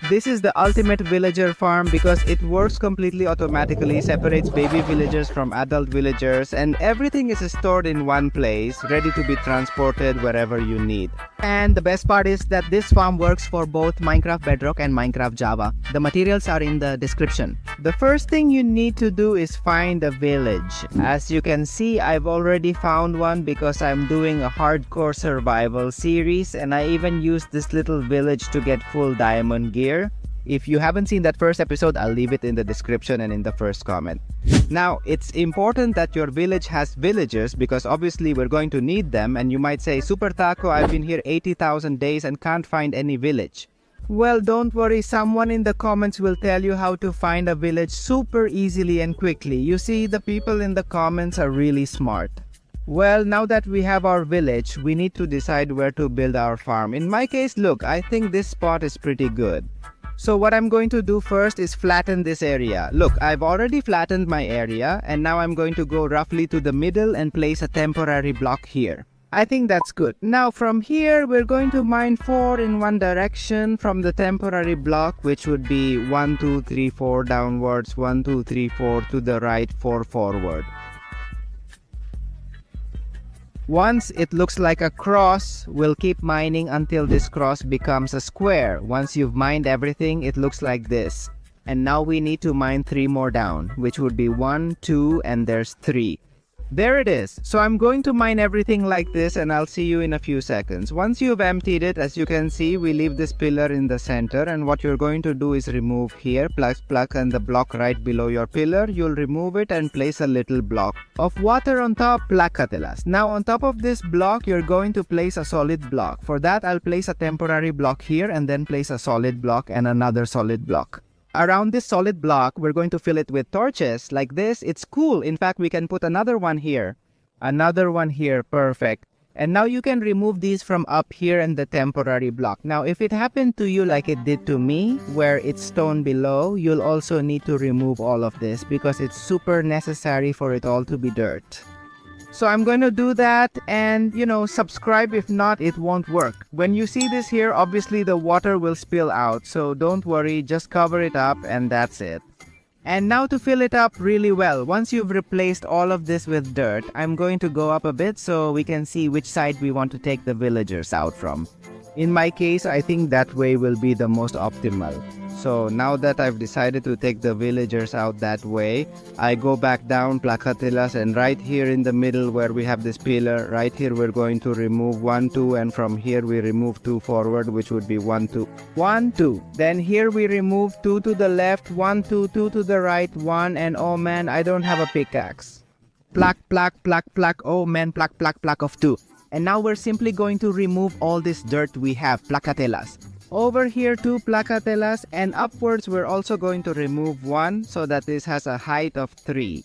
This is the ultimate villager farm because it works completely automatically, separates baby villagers from adult villagers, and everything is stored in one place, ready to be transported wherever you need. And the best part is that this farm works for both Minecraft Bedrock and Minecraft Java. The materials are in the description. The first thing you need to do is find a village. As you can see, I've already found one because I'm doing a hardcore survival series, and I even used this little village to get full diamond gear. If you haven't seen that first episode, I'll leave it in the description and in the first comment. Now, it's important that your village has villagers because obviously we're going to need them, and you might say, Super Taco, I've been here 80,000 days and can't find any village. Well, don't worry, someone in the comments will tell you how to find a village super easily and quickly. You see, the people in the comments are really smart. Well, now that we have our village, we need to decide where to build our farm. In my case, look, I think this spot is pretty good. So what I'm going to do first is flatten this area. Look, I've already flattened my area, and now I'm going to go roughly to the middle and place a temporary block here. I think that's good. Now from here, we're going to mine 4 in one direction from the temporary block, which would be 1, 2, 3, 4 downwards, 1, 2, 3, 4 to the right, 4 forward. Once it looks like a cross, we'll keep mining until this cross becomes a square. Once you've mined everything, it looks like this. And now we need to mine 3 more down, which would be 1, 2, and there's 3. There it is. So I'm going to mine everything like this, and I'll see you in a few seconds. Once you've emptied it, as you can see, we leave this pillar in the center, and what you're going to do is remove here, plug and the block right below your pillar. You'll remove it and place a little block of water on top, placatelas. Now on top of this block, you're going to place a solid block. For that, I'll place a temporary block here and then place a solid block and another solid block. Around this solid block, we're going to fill it with torches like this. It's cool. In fact, we can put another one here. Another one here. Perfect. And now you can remove these from up here in the temporary block. Now, if it happened to you like it did to me, where it's stone below, you'll also need to remove all of this because it's super necessary for it all to be dirt. So I'm going to do that, and subscribe. If not, it won't work. When you see this here, obviously the water will spill out. So don't worry, just cover it up and that's it. And now to fill it up really well, once you've replaced all of this with dirt, I'm going to go up a bit so we can see which side we want to take the villagers out from. In my case, I think that way will be the most optimal. So now that I've decided to take the villagers out that way, I go back down placatelas, and right here in the middle where we have this pillar, right here we're going to remove 1, 2, and from here we remove 2 forward, which would be 1, 2. 1, 2. Then here we remove 2 to the left, 1, 2, 2 to the right, 1, and oh man, I don't have a pickaxe. Plack, oh man, plack of 2. And now we're simply going to remove all this dirt we have, placatelas. Over here 2 placatelas, and upwards we're also going to remove 1 so that this has a height of 3.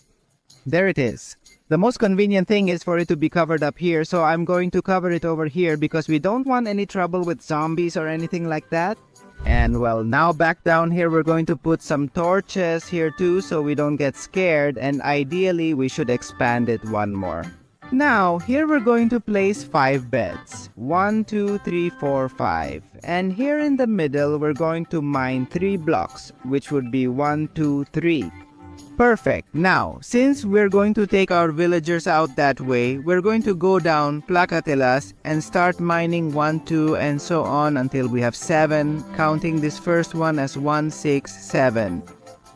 There it is. The most convenient thing is for it to be covered up here, so I'm going to cover it over here because we don't want any trouble with zombies or anything like that. And well, now back down here we're going to put some torches here too so we don't get scared, and ideally we should expand it 1 more. Now, here we're going to place 5 beds. 1, 2, 3, 4, 5. And here in the middle, we're going to mine 3 blocks, which would be 1, 2, 3. Perfect. Now, since we're going to take our villagers out that way, we're going to go down placatelas and start mining 1, 2, and so on until we have 7, counting this first one as 1, 6, 7.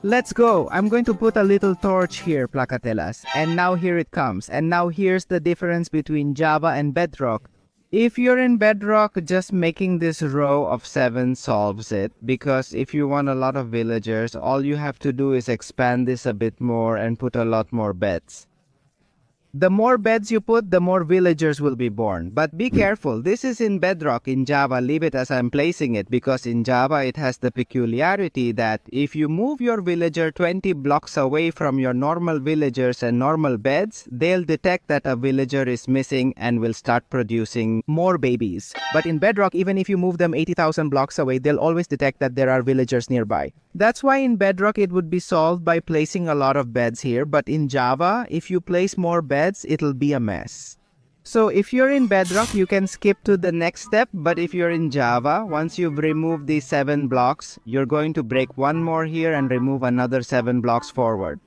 Let's go! I'm going to put a little torch here, placatelas. And now here it comes. And now here's the difference between Java and Bedrock. If you're in Bedrock, just making this row of 7 solves it. Because if you want a lot of villagers, all you have to do is expand this a bit more and put a lot more beds. The more beds you put, the more villagers will be born. But be careful, this is in Bedrock. In Java, leave it as I'm placing it, because in Java it has the peculiarity that if you move your villager 20 blocks away from your normal villagers and normal beds, they'll detect that a villager is missing and will start producing more babies. But in Bedrock, even if you move them 80,000 blocks away, they'll always detect that there are villagers nearby. That's why in Bedrock it would be solved by placing a lot of beds here, but in Java, if you place more beds, it'll be a mess. So if you're in Bedrock, you can skip to the next step, but if you're in Java, once you've removed these 7 blocks, you're going to break one more here and remove another 7 blocks forward.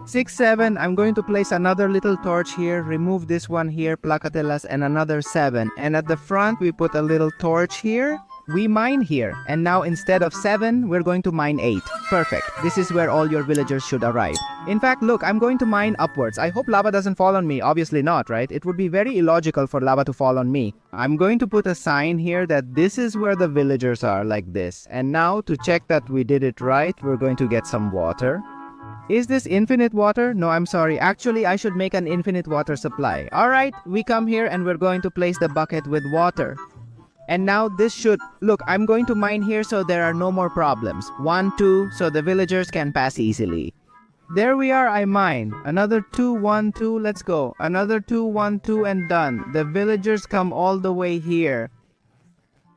6, 7, I'm going to place another little torch here, remove this one here, placatelas, and another 7. And at the front, we put a little torch here. We mine here, and now instead of 7, we're going to mine 8. Perfect. This is where all your villagers should arrive. In fact, look, I'm going to mine upwards. I hope lava doesn't fall on me. Obviously not, right? It would be very illogical for lava to fall on me. I'm going to put a sign here that this is where the villagers are, like this. And now, to check that we did it right, we're going to get some water. Is this infinite water? No, I'm sorry. Actually, I should make an infinite water supply. Alright, we come here and we're going to place the bucket with water. And now this should... Look, I'm going to mine here so there are no more problems. 1, 2, so the villagers can pass easily. There we are, I mine. Another 2, 1, 2, let's go. Another 2, 1, 2, and done. The villagers come all the way here.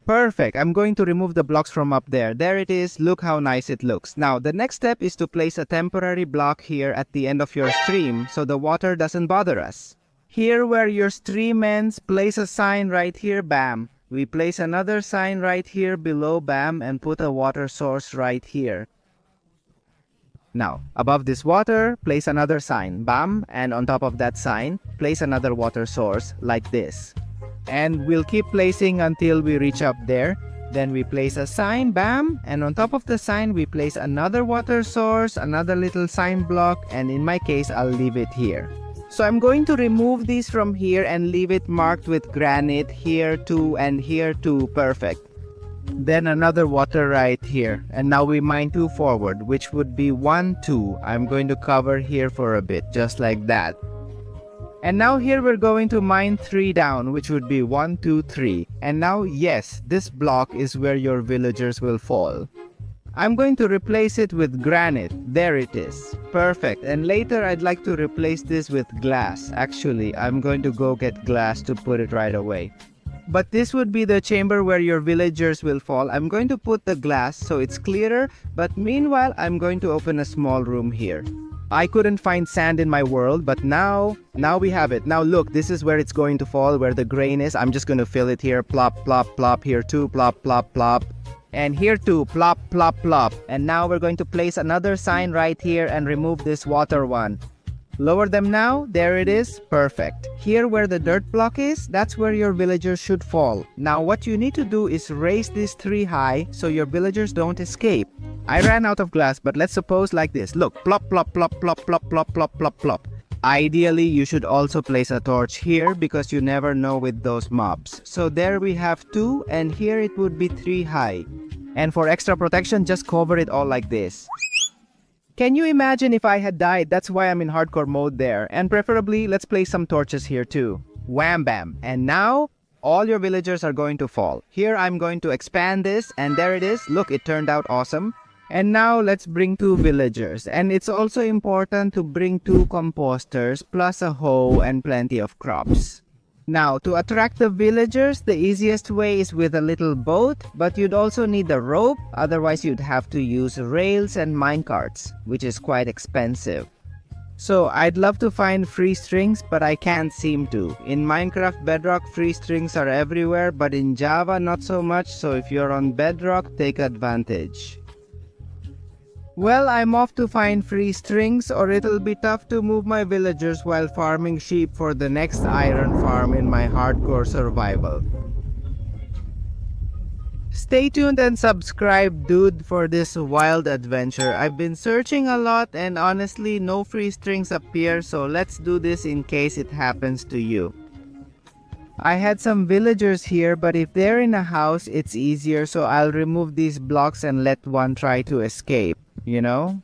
Perfect. I'm going to remove the blocks from up there. There it is. Look how nice it looks. Now, the next step is to place a temporary block here at the end of your stream so the water doesn't bother us. Here where your stream ends, place a sign right here, bam. We place another sign right here below, bam, and put a water source right here. Now, above this water, place another sign, bam, and on top of that sign, place another water source like this. And we'll keep placing until we reach up there. Then we place a sign, bam, and on top of the sign, we place another water source, another little sign block, and in my case, I'll leave it here. So I'm going to remove these from here and leave it marked with granite here too and here too. Perfect. Then another water right here. And now we mine 2 forward, which would be 1, 2. I'm going to cover here for a bit, just like that. And now here we're going to mine 3 down, which would be 1, 2, 3. And now, yes, this block is where your villagers will fall. I'm going to replace it with granite. There it is. Perfect. And later I'd like to replace this with glass. Actually, I'm going to go get glass to put it right away. But this would be the chamber where your villagers will fall. I'm going to put the glass so it's clearer. But meanwhile, I'm going to open a small room here. I couldn't find sand in my world, but now we have it. Now look, this is where it's going to fall, where the grain is. I'm just going to fill it here. Plop, plop, plop. Here too. Plop, plop, plop. And here too, plop, plop, plop. And now we're going to place another sign right here and remove this water one. Lower them now. There it is. Perfect. Here where the dirt block is, that's where your villagers should fall. Now what you need to do is raise these 3 high so your villagers don't escape. I ran out of glass, but let's suppose like this. Look, plop, plop, plop, plop, plop, plop, plop, plop, plop. Ideally, you should also place a torch here because you never know with those mobs. So there we have 2, and here it would be 3 high. And for extra protection, just cover it all like this. Can you imagine if I had died? That's why I'm in hardcore mode there. And preferably, let's place some torches here too. Wham bam. And now, all your villagers are going to fall. Here I'm going to expand this, and there it is. Look, it turned out awesome. And now let's bring 2 villagers. And it's also important to bring 2 composters, plus a hoe and plenty of crops. Now, to attract the villagers, the easiest way is with a little boat, but you'd also need a rope, otherwise you'd have to use rails and minecarts, which is quite expensive. So, I'd love to find free strings, but I can't seem to. In Minecraft Bedrock, free strings are everywhere, but in Java, not so much, so if you're on Bedrock, take advantage. Well, I'm off to find free strings, or it'll be tough to move my villagers while farming sheep for the next iron farm in my hardcore survival. Stay tuned and subscribe, dude, for this wild adventure. I've been searching a lot and honestly, no free strings appear, so let's do this in case it happens to you. I had some villagers here, but if they're in a house, it's easier, so I'll remove these blocks and let one try to escape. You know?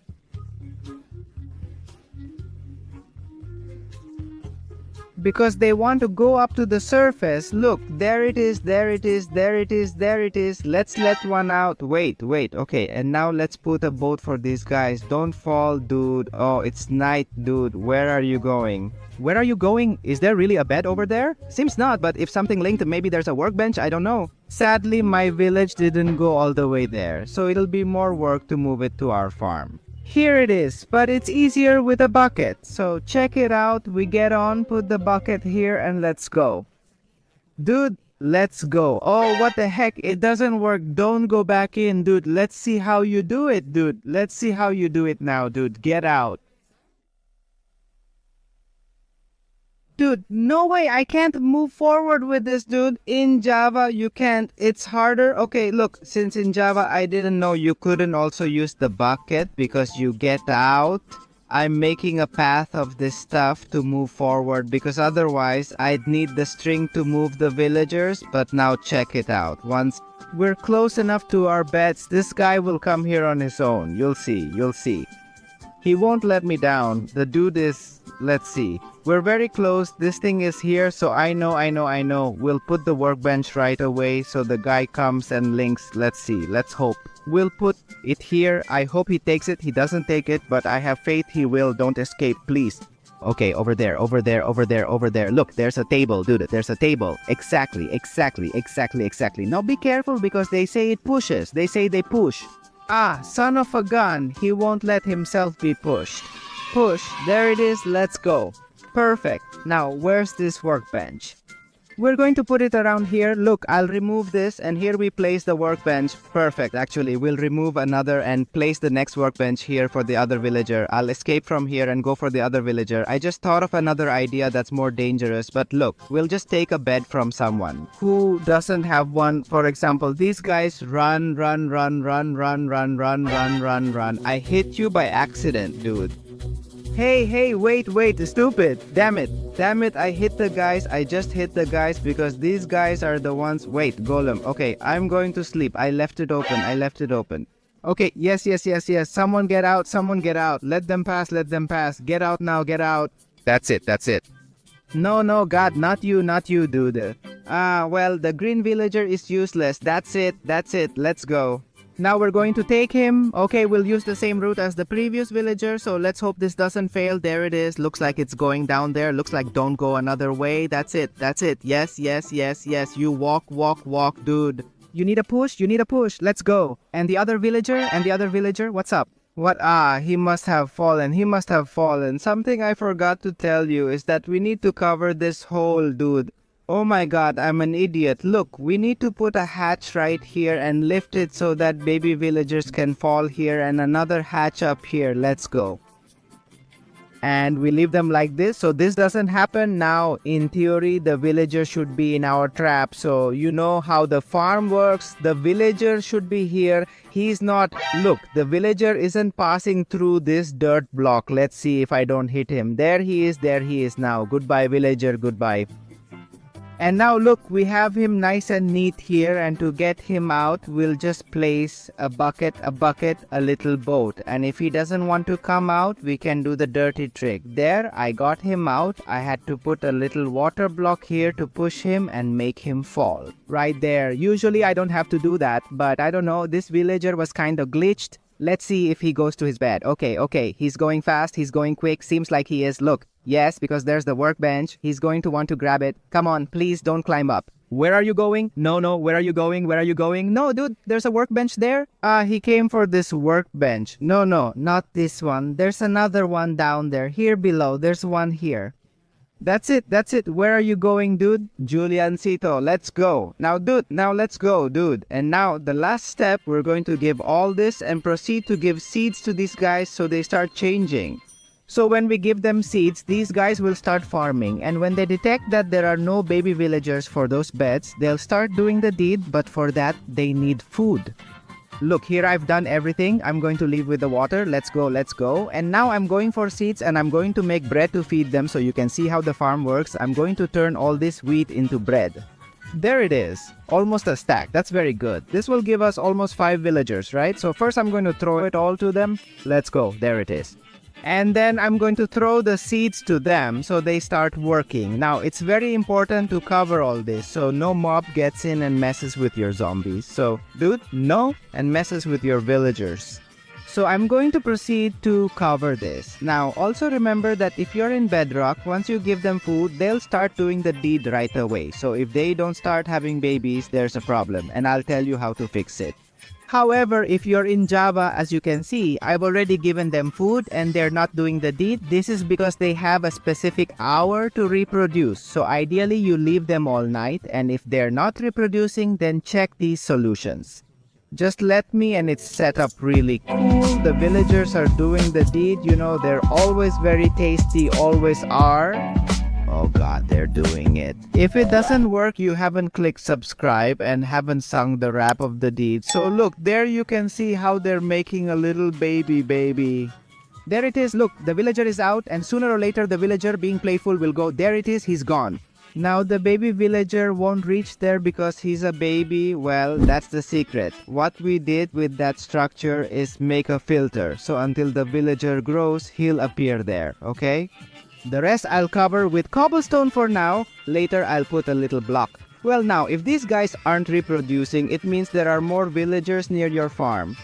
Because they want to go up to the surface. Look, there it is, there it is, there it is, there it is. Let's let one out. Wait, okay. And now let's put a boat for these guys. Don't fall, dude. Oh, it's night, dude. Where are you going? Where are you going? Is there really a bed over there? Seems not, but if something linked, maybe there's a workbench, I don't know. Sadly, my village didn't go all the way there, so it'll be more work to move it to our farm. Here it is, but it's easier with a bucket. So check it out. We get on, put the bucket here, and let's go. Dude, let's go. Oh, what the heck? It doesn't work. Don't go back in, dude. Let's see how you do it, dude. Let's see how you do it now, dude. Get out. Dude, no way, I can't move forward with this, dude. In Java, you can't. It's harder. Okay, look, since in Java, I didn't know you couldn't also use the bucket because you get out. I'm making a path of this stuff to move forward because otherwise I'd need the string to move the villagers. But now check it out. Once we're close enough to our beds, this guy will come here on his own. You'll see, you'll see. He won't let me down. The dude is, let's see. We're very close. This thing is here, so I know. We'll put the workbench right away so the guy comes and links. Let's see. Let's hope. We'll put it here. I hope he takes it. He doesn't take it, but I have faith he will. Don't escape, please. Okay, over there. Look, there's a table, dude. There's a table. Exactly. Now be careful because they say it pushes. They say they push. Ah, son of a gun. He won't let himself be pushed. Push. There it is. Let's go. Perfect. Now, where's this workbench? We're going to put it around here. Look, I'll remove this and here we place the workbench. Perfect. Actually, we'll remove another and place the next workbench here for the other villager. I'll escape from here and go for the other villager. I just thought of another idea that's more dangerous. But look, we'll just take a bed from someone who doesn't have one. For example, these guys run. I hit you by accident, dude. Hey, wait, stupid. Damn it, I hit the guys. I just hit the guys because these guys are the ones. Wait, golem. Okay, I'm going to sleep. I left it open. Okay, yes. Someone get out. Let them pass. Get out now, get out. That's it. No, God, not you, dude. Well, the green villager is useless. That's it. Let's go. Now we're going to take him. Okay, we'll use the same route as the previous villager. So let's hope this doesn't fail. There it is. Looks like it's going down there. Looks like don't go another way. That's it. Yes. You walk, dude. You need a push. Let's go. And the other villager, what's up? What? He must have fallen. Something I forgot to tell you is that we need to cover this hole, dude. Oh my god, I'm an idiot. Look, we need to put a hatch right here and lift it so that baby villagers can fall here and another hatch up here. Let's go. And we leave them like this so this doesn't happen. Now, in theory, the villager should be in our trap. So you know how the farm works. The villager should be here. He's not. Look, the villager isn't passing through this dirt block. Let's see if I don't hit him. There he is now. Goodbye, villager. Goodbye. And now look, we have him nice and neat here, and to get him out, we'll just place a bucket, a little boat. And if he doesn't want to come out, we can do the dirty trick. There, I got him out. I had to put a little water block here to push him and make him fall. Right there. Usually I don't have to do that, but I don't know, this villager was kind of glitched. Let's see if he goes to his bed. Okay, he's going fast, he's going quick, seems like he is. Look, yes, because there's the workbench. He's going to want to grab it. Come on, please don't climb up. Where are you going? No, where are you going? No, dude, there's a workbench there. He came for this workbench. No, not this one. There's another one down there. Here below, there's one here. That's it. Where are you going, dude? Juliancito, let's go. Now, let's go, dude. And now, the last step, we're going to give all this and proceed to give seeds to these guys so they start changing. So when we give them seeds, these guys will start farming. And when they detect that there are no baby villagers for those beds, they'll start doing the deed, but for that, they need food. Look, here I've done everything. I'm going to leave with the water. Let's go. And now I'm going for seeds and I'm going to make bread to feed them so you can see how the farm works. I'm going to turn all this wheat into bread. There it is. Almost a stack. That's very good. This will give us almost 5 villagers, right? So first I'm going to throw it all to them. Let's go. There it is. And then I'm going to throw the seeds to them so they start working. Now, it's very important to cover all this so no mob gets in and messes with your zombies. So, dude, no, and messes with your villagers. So I'm going to proceed to cover this. Now, also remember that if you're in Bedrock, once you give them food, they'll start doing the deed right away. So if they don't start having babies, there's a problem, and I'll tell you how to fix it. However, if you're in Java, as you can see, I've already given them food and they're not doing the deed. This is because they have a specific hour to reproduce. So ideally, you leave them all night, and if they're not reproducing, then check these solutions. Just let me, and it's set up really cool. The villagers are doing the deed. You know, they're always very tasty, always are. Oh god, they're doing it. If it doesn't work, you haven't clicked subscribe and haven't sung the rap of the deed. So look, there you can see how they're making a little baby. There it is, look, the villager is out, and sooner or later the villager, being playful, will go, there it is, he's gone. Now the baby villager won't reach there because he's a baby. Well, that's the secret. What we did with that structure is make a filter. So until the villager grows, he'll appear there, okay? The rest I'll cover with cobblestone for now. Later I'll put a little block. Well now, if these guys aren't reproducing, it means there are more villagers near your farm.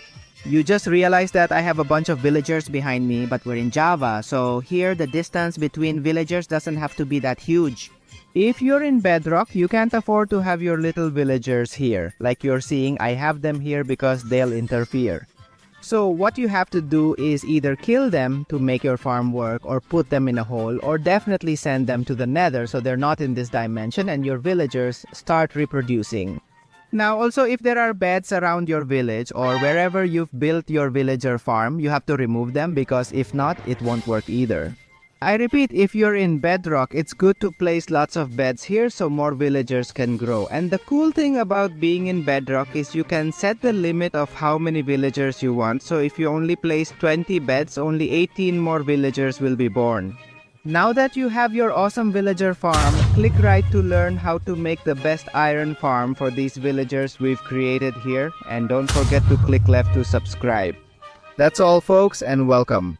You just realized that I have a bunch of villagers behind me, but we're in Java, so here the distance between villagers doesn't have to be that huge. If you're in Bedrock, you can't afford to have your little villagers here. Like you're seeing, I have them here because they'll interfere. So what you have to do is either kill them to make your farm work, or put them in a hole, or definitely send them to the nether so they're not in this dimension and your villagers start reproducing. Now also, if there are beds around your village or wherever you've built your villager farm, you have to remove them because if not, it won't work either. I repeat, if you're in Bedrock, it's good to place lots of beds here so more villagers can grow. And the cool thing about being in Bedrock is you can set the limit of how many villagers you want. So if you only place 20 beds, only 18 more villagers will be born. Now that you have your awesome villager farm, click right to learn how to make the best iron farm for these villagers we've created here. And don't forget to click left to subscribe. That's all folks, and welcome.